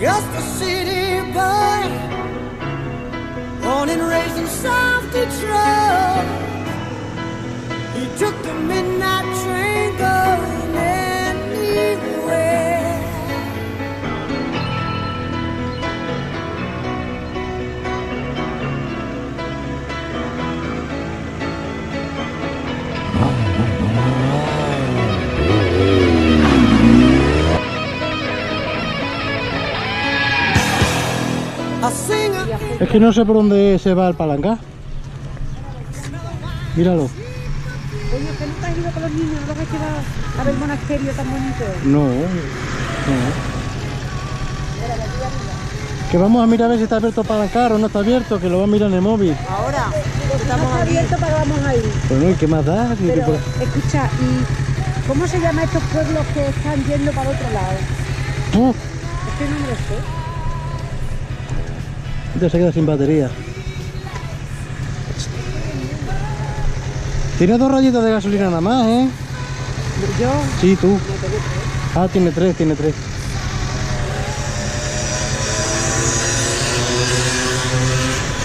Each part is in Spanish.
just a city boy, born and raised in South Detroit. He took the midnight train going anywhere. Es que no sé por dónde se va el Palancar. Míralo. Coño, que nunca has ido con los niños, ¿no ves que va a ver el monasterio tan bonito? No, no. Que vamos a mirar a ver si está abierto el Palancar o no está abierto, que lo va a mirar en el móvil. Ahora, estamos abiertos para vamos a ir. Bueno, ¿y qué más da? Pero, escucha, ¿y cómo se llaman estos pueblos que están yendo para el otro lado? Es que no me lo sé. Ya se queda sin batería. Tiene 2 rayitas de gasolina nada más, ¿eh? ¿Yo? Sí, tú. No tengo 3. Ah, tiene 3, tiene 3.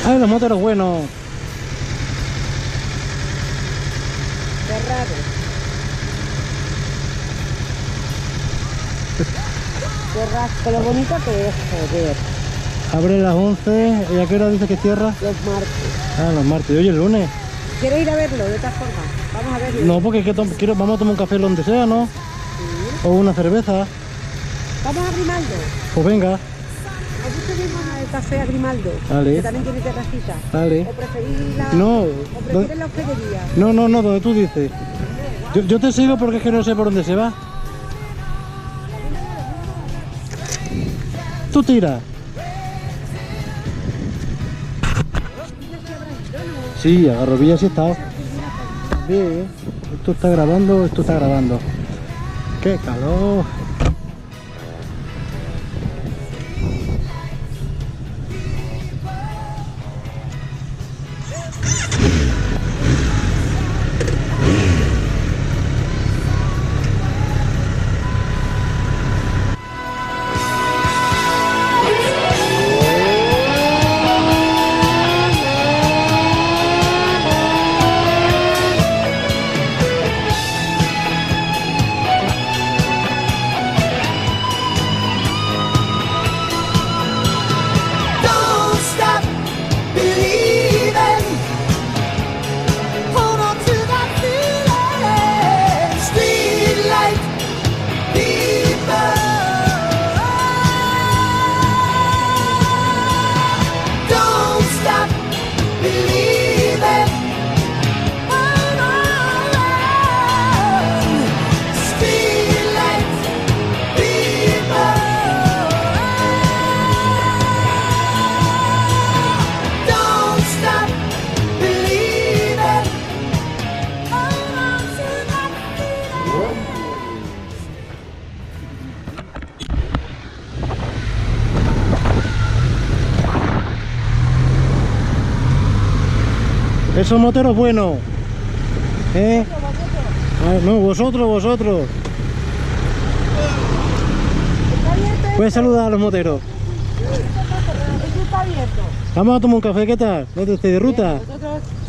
¡Ay, los moteros buenos! Qué raro. Qué rasco, lo bonito que es, joder. Abre las 11, ¿y a qué hora dice que cierra? Los martes. Ah, los martes. Oye, el lunes. ¿Quieres ir a verlo de todas formas? Vamos a verlo. No, porque es que vamos a tomar un café donde sea, ¿no? Sí. O una cerveza. Vamos a Grimaldo. Pues venga. ¿Os gusta ir al café a Grimaldo? Vale. Que también tiene terracita. Vale. ¿O preferís la, No. ¿o prefieres la hospedería? No, donde tú dices. Yo te sigo porque es que no sé por dónde se va. Tú tira. Sí, a Garrovilla sí he estado. Bien, esto está grabando, esto está grabando. ¡Qué calor! Esos moteros buenos. ¿Eh? Ah, no, vosotros. Puedes saludar a los moteros. ¿Eso está abierto? Vamos a tomar un café, ¿qué tal? ¿No te de ruta?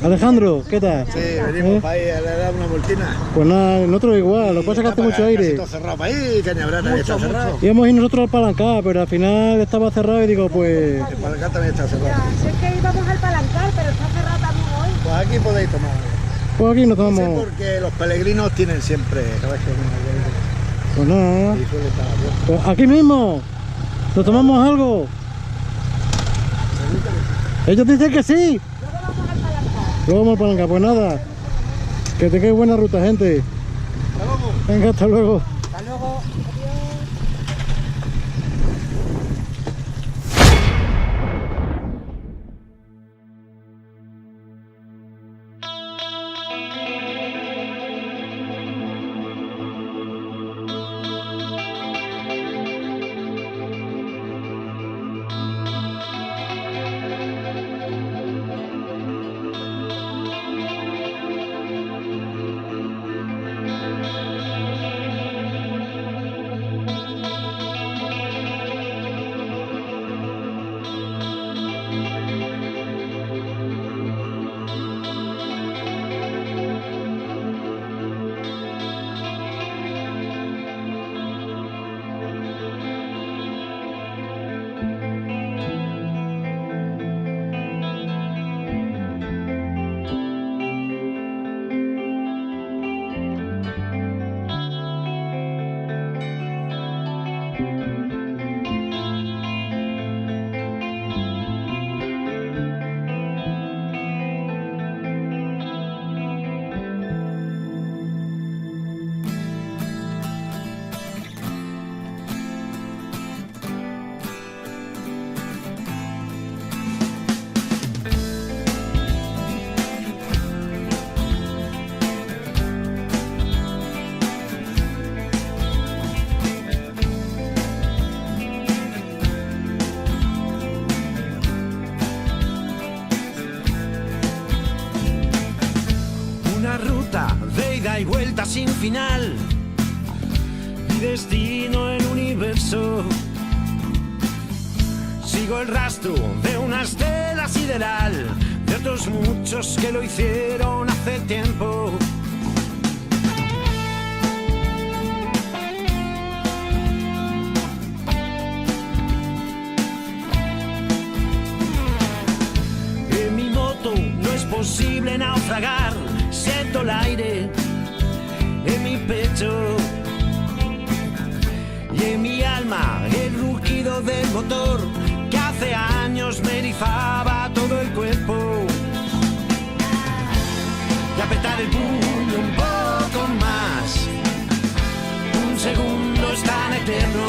Alejandro, ¿qué tal? Sí, venimos para ahí a dar una voltina. Pues nada, nosotros igual, lo que pasa es que hace mucho aire. Está cerrado para ahí, Cañabrán también está cerrado. Íbamos a ir nosotros al Palancar, pero al final estaba cerrado y digo, pues... El Palancar también está cerrado. Ya, sé que íbamos al Palancar, pero está cerrado también hoy. Pues aquí podéis tomar. Pues aquí nos Sí, tomamos... porque los peregrinos tienen siempre, cada vez que vienen aquí, Pues nada, y suele estar abierto. pues aquí mismo, nos tomamos algo. Ellos dicen que sí. Luego vamos al Palancar, pues nada. Que tengáis buena ruta, gente. Venga, hasta luego. Hasta luego. sin final, mi destino el universo. Sigo el rastro de una estela sideral, de otros muchos que lo hicieron hace tiempo. En mi moto no es posible naufragar, siento el aire en mi pecho y en mi alma el rugido del motor que hace años me erizaba todo el cuerpo. Y apretar el puño un poco más, un segundo es tan eterno,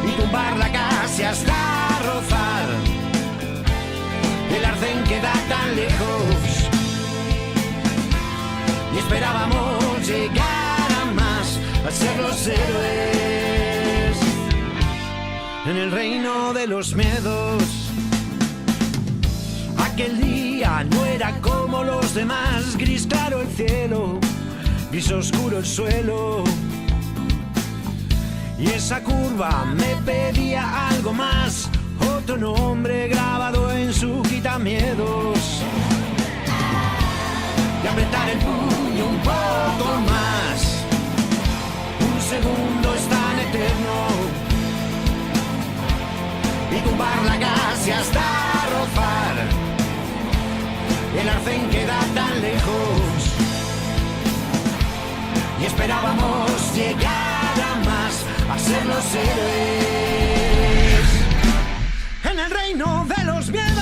y tumbarla casi hasta rozar el arcén queda tan lejos. Y esperábamos llegar a más, a ser los héroes en el reino de los miedos. Aquel día no era como los demás, gris claro el cielo, gris oscuro el suelo. Y esa curva me pedía algo más, otro nombre grabado en su quitamiedos. Y apretar el puño un poco más, un segundo es tan eterno, y tumbarla casi hasta rozar el arcén queda tan lejos. Y esperábamos llegar a más, a ser los héroes en el reino de los miedos.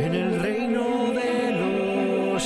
En el reino de los